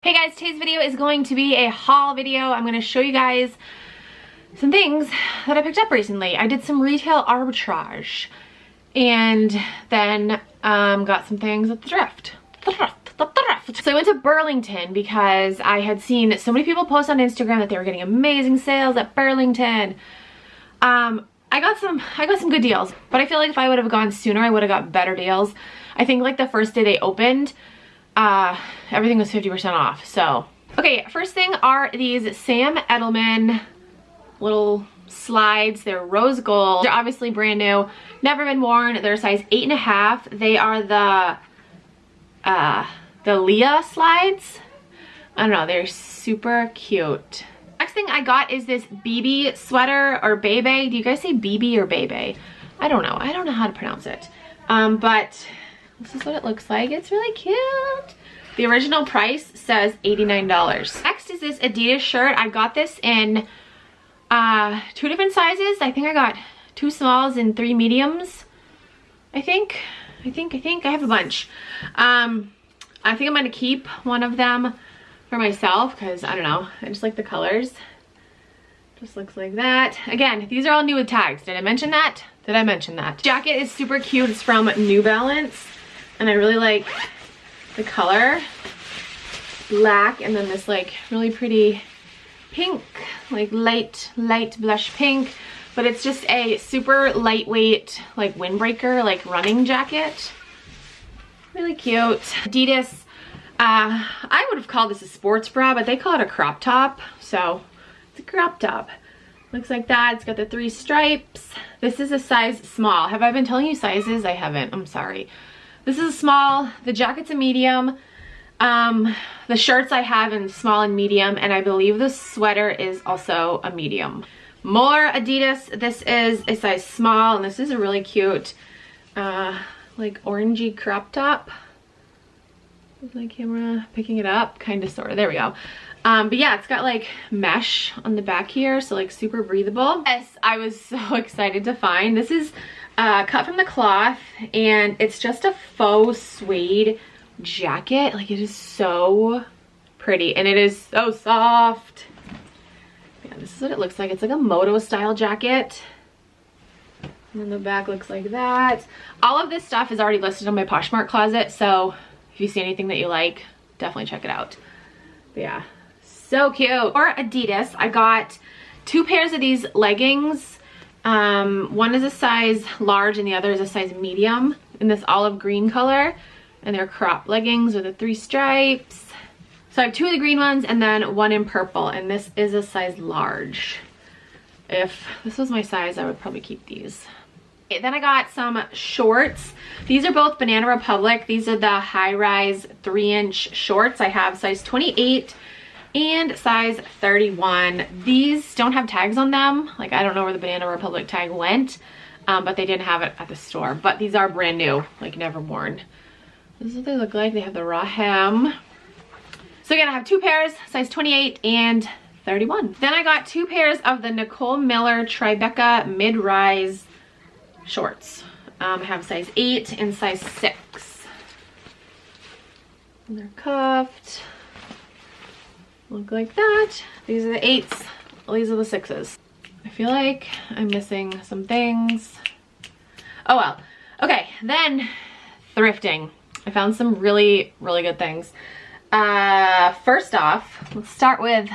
Hey guys, today's video is going to be a haul video. I'm going to show you guys some things that I picked up recently. I did some retail arbitrage and then got some things at the thrift. So I went to Burlington because I had seen so many people post on Instagram that they were getting amazing sales at Burlington. I got some good deals, but I feel like if I would have gone sooner, I would have got better deals. I think like the first day they opened, everything was 50% off. So, okay, first thing are these Sam Edelman little slides. They're rose gold. They're obviously brand new, never been worn. They're a size 8.5. They are the Leah slides. I don't know, they're super cute. Next thing I got is this BB sweater, or Bebe. Do you guys say BB or Bebe? I don't know how to pronounce it. But this is what it looks like. It's really cute. The original price says $89. Next is this Adidas shirt. I got this in 2 different sizes. I think I got 2 smalls and 3 mediums. I think I have a bunch. I think I'm gonna keep one of them for myself because I don't know, I just like the colors. Just looks like that. Again, these are all new with tags. Did I mention that? Did I mention that? Jacket is super cute. It's from New Balance and I really like the color. Black and then this like really pretty pink, like light blush pink, but it's just a super lightweight like windbreaker, like running jacket. Really cute. Adidas, I would have called this a sports bra, but they call it a crop top, so it's a crop top. Looks like that. It's got the 3 stripes. This is a size small. Have I been telling you sizes? I haven't. I'm sorry. This is a small. The jacket's a medium. The shirts I have in small and medium, and I believe the sweater is also a medium. More Adidas. This is a size small, and this is a really cute like orangey crop top. Is my camera picking it up? Kind of, sort of. There we go. But yeah, it's got like mesh on the back here, so like super breathable. Yes, I was so excited to find. This is cut from the cloth, and it's just a faux suede jacket. Like, it is so pretty, and it is so soft. Yeah, this is what it looks like. It's like a moto style jacket. And then the back looks like that. All of this stuff is already listed on my Poshmark closet, so if you see anything that you like, definitely check it out. But yeah, so cute. For Adidas, I got 2 pairs of these leggings. One is a size large and the other is a size medium in this olive green color. And they're crop leggings with the 3 stripes. So I have 2 of the green ones and then 1 in purple, and this is a size large. If this was my size, I would probably keep these. Okay, then I got some shorts. These are both Banana Republic. These are the high-rise 3-inch shorts. I have size 28 and size 31. These don't have tags on them. Like, I don't know where the Banana Republic tag went, but they didn't have it at the store. But these are brand new, like never worn. This is what they look like. They have the raw hem. So again, I have 2 pairs, size 28 and 31. Then I got 2 pairs of the Nicole Miller Tribeca mid-rise shorts. I have size 8 and size 6. And they're cuffed. Look like that. These are the 8s. These are the 6s. I feel like I'm missing some things. Oh well. Okay, then thrifting. I found some really good things. First off, let's start with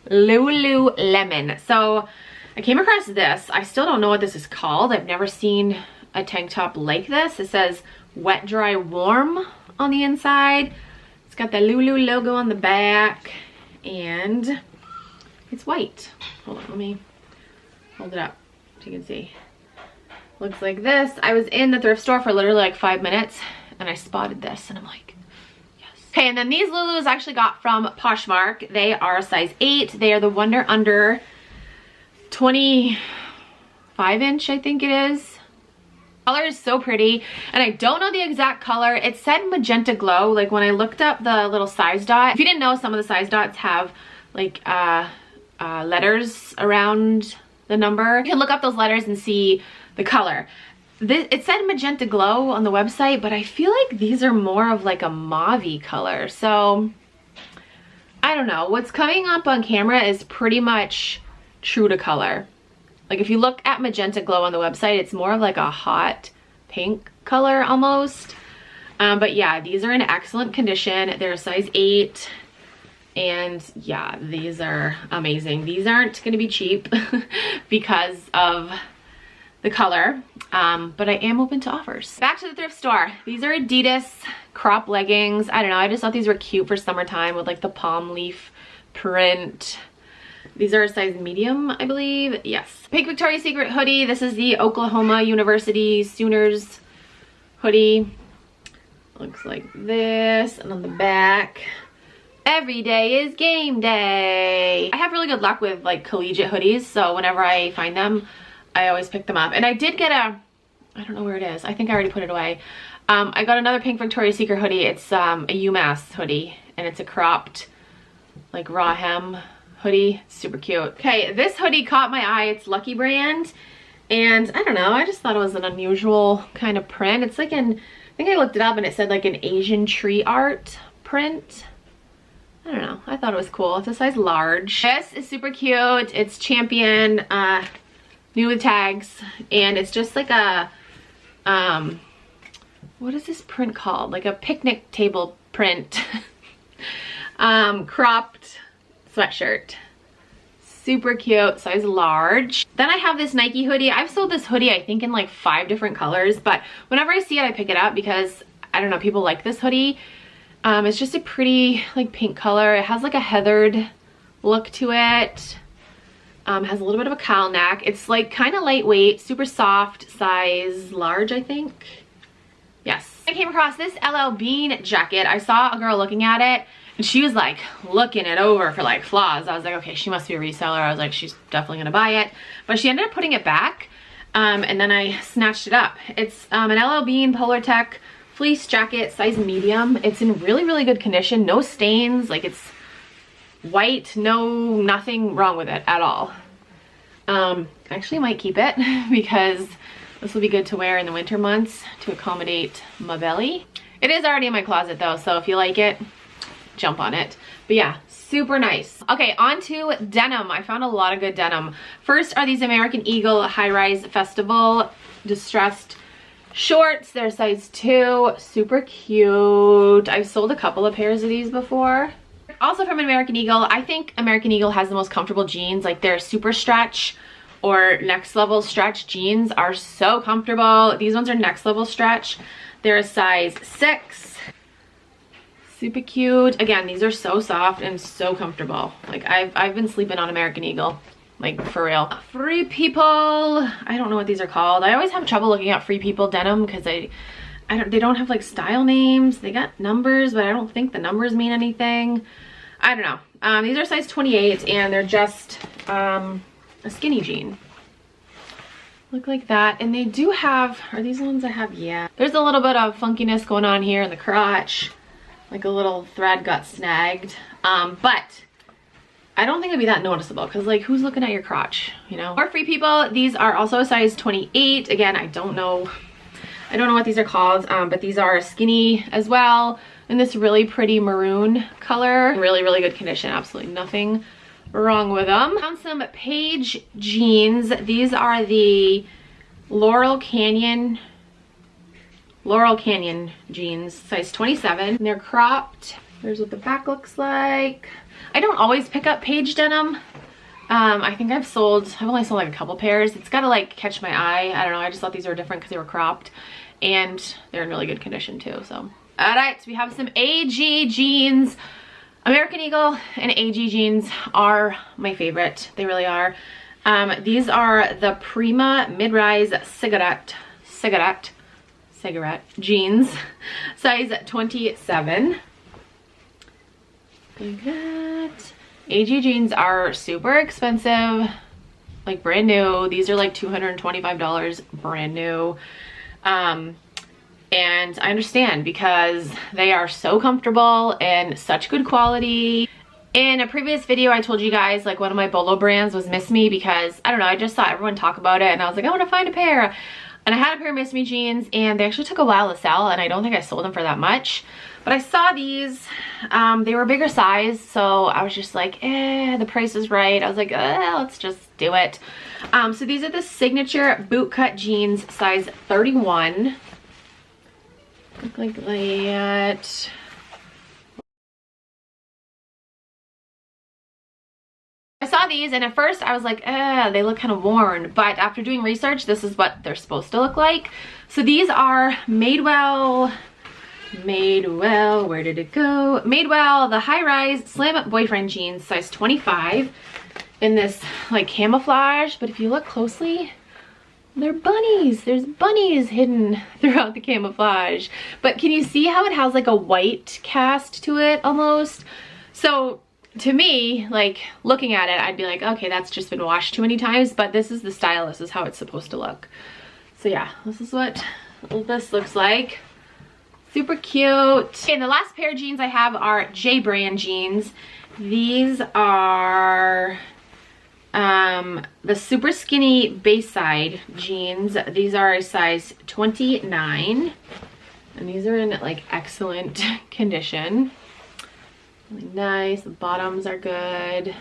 Lululemon. So I came across this. I still don't know what this is called. I've never seen a tank top like this. It says wet, dry, warm on the inside. It's got the Lulu logo on the back and it's white. Hold on, let me hold it up so you can see. Looks like this. I was in the thrift store for literally like 5 minutes and I spotted this and I'm like, yes. Okay, and then these Lulus I actually got from Poshmark. They are a size 8. They are the Wonder Under 25-inch, I think it is. Color is so pretty, and I don't know the exact color. It said magenta glow. Like, when I looked up the little size dot, if you didn't know, some of the size dots have like letters around the number. You can look up those letters and see the color. It said magenta glow on the website, but I feel like these are more of like a mauve-y color. So I don't know, what's coming up on camera is pretty much true to color. Like if you look at Magenta Glow on the website, it's more of like a hot pink color almost. But yeah, these are in excellent condition. They're a size 8. And yeah, these are amazing. These aren't gonna be cheap because of the color, but I am open to offers. Back to the thrift store. These are Adidas crop leggings. I don't know, I just thought these were cute for summertime with like the palm leaf print. These are a size medium, I believe. Yes. Pink Victoria's Secret hoodie. This is the Oklahoma University Sooners hoodie. Looks like this, and on the back, every day is game day. I have really good luck with like collegiate hoodies, so whenever I find them, I always pick them up. And I did get a, I don't know where it is. I think I already put it away. I got another Pink Victoria's Secret hoodie. It's a UMass hoodie, and it's a cropped like raw hem hoodie. Super cute. Okay, this hoodie caught my eye. It's Lucky Brand, and I don't know, I just thought it was an unusual kind of print. It's like an, I think I looked it up and it said like an Asian tree art print. I don't know, I thought it was cool. It's a size large. This is super cute. It's Champion, new with tags, and it's just like a, what is this print called? Like a picnic table print. Cropped sweatshirt. Super cute, size large. Then I have this Nike hoodie. I've sold this hoodie, I think, in like 5 different colors, but whenever I see it, I pick it up because, I don't know, people like this hoodie. It's just a pretty like pink color. It has like a heathered look to it. Has a little bit of a cowl neck. It's like kind of lightweight, super soft, size large, I think. Yes. I came across this LL Bean jacket. I saw a girl looking at it and she was like looking it over for like flaws. I was like, okay, she must be a reseller. I was like, she's definitely gonna buy it. But she ended up putting it back, and then I snatched it up. It's an LL Bean Polar Tech fleece jacket, size medium. It's in really, really good condition. No stains. Like it's white, nothing wrong with it at all. I actually might keep it because this will be good to wear in the winter months to accommodate my belly. It is already in my closet though, so if you like it, jump on it. But yeah, super nice. Okay, on to denim. I found a lot of good denim. First are these American Eagle High Rise Festival distressed shorts. They're size 2, super cute. I've sold a couple of pairs of these before. Also from American Eagle, I think American Eagle has the most comfortable jeans. Like their super stretch or next level stretch jeans are so comfortable. These ones are next level stretch. They're a size 6. Super cute. Again, these are so soft and so comfortable. Like I've been sleeping on American Eagle, like for real. Free People, I don't know what these are called. I always have trouble looking at Free People denim because they don't have like style names. They got numbers, but I don't think the numbers mean anything. I don't know. These are size 28 and they're just a skinny jean. Look like that. And they do have, are these the ones I have? Yeah. There's a little bit of funkiness going on here in the crotch. Like a little thread got snagged. But I don't think it'd be that noticeable because like who's looking at your crotch, you know? Or Free People, these are also a size 28. Again, I don't know what these are called, but these are skinny as well in this really pretty maroon color. Really, really good condition. Absolutely nothing wrong with them. Found some Paige jeans. These are the Laurel Canyon jeans, size 27. And they're cropped. Here's what the back looks like. I don't always pick up Paige denim. I think I've only sold like a couple pairs. It's gotta like catch my eye. I don't know, I just thought these were different because they were cropped and they're in really good condition too, so. All right, so we have some AG jeans. American Eagle and AG jeans are my favorite. They really are. These are the Prima mid-rise cigarette jeans, size 27. Like that. AG jeans are super expensive, like brand new. These are like $225 brand new. And I understand because they are so comfortable and such good quality. In a previous video, I told you guys like one of my Bolo brands was Miss Me because, I don't know, I just saw everyone talk about it and I was like, I want to find a pair. And I had a pair of Miss Me jeans and they actually took a while to sell and I don't think I sold them for that much. But I saw these, they were a bigger size, so I was just like, the price is right. I was like, let's just do it. So these are the signature bootcut jeans, size 31. Look like that. I saw these and at first I was like, they look kind of worn, but after doing research, this is what they're supposed to look like. So these are Madewell, where did it go? Madewell, the high-rise slim boyfriend jeans, size 25, in this like camouflage, but if you look closely, they're bunnies. There's bunnies hidden throughout the camouflage. But can you see how it has like a white cast to it almost? So to me, like looking at it, I'd be like, okay, that's just been washed too many times, but this is the style. This is how it's supposed to look. So yeah, this is what this looks like. Super cute. Okay, and the last pair of jeans I have are J brand jeans. These are the super skinny Bayside jeans. These are a size 29. And these are in like excellent condition. Really nice. The bottoms are good.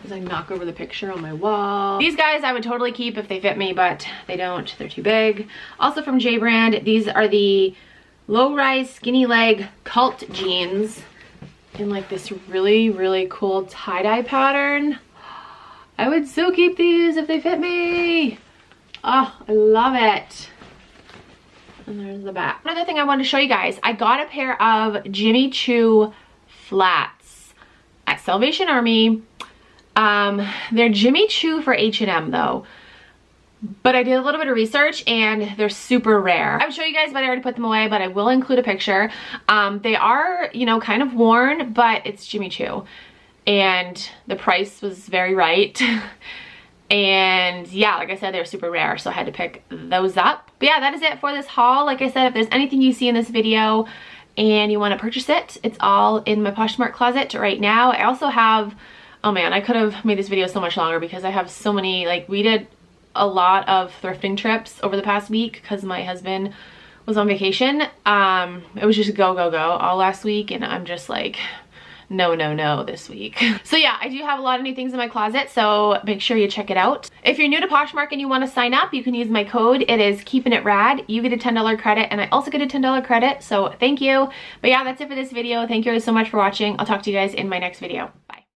As I knock over the picture on my wall. These guys I would totally keep if they fit me, but they don't. They're too big. Also from J brand, these are the low-rise skinny leg cult jeans in like this really, really cool tie-dye pattern. I would so keep these if they fit me. Oh, I love it. And there's the back. Another thing I wanted to show you guys, I got a pair of Jimmy Choo flats at Salvation Army. They're Jimmy Choo for H&M though. But I did a little bit of research and they're super rare. I would show you guys, but I already put them away, but I will include a picture. They are, you know, kind of worn, but it's Jimmy Choo. And the price was very right. And yeah, like I said, they're super rare, so I had to pick those up. But yeah, that is it for this haul. Like I said, if there's anything you see in this video and you want to purchase it, it's all in my Poshmark closet right now. I also have, oh man, I could have made this video so much longer because I have so many, like we did a lot of thrifting trips over the past week because my husband was on vacation. It was just go, go, go all last week and I'm just like, no, no, no this week. So yeah, I do have a lot of new things in my closet, so make sure you check it out. If you're new to Poshmark and you want to sign up, you can use my code. It is Keepin' It Rad. You get a $10 credit and I also get a $10 credit, so thank you. But yeah, that's it for this video. Thank you so much for watching. I'll talk to you guys in my next video.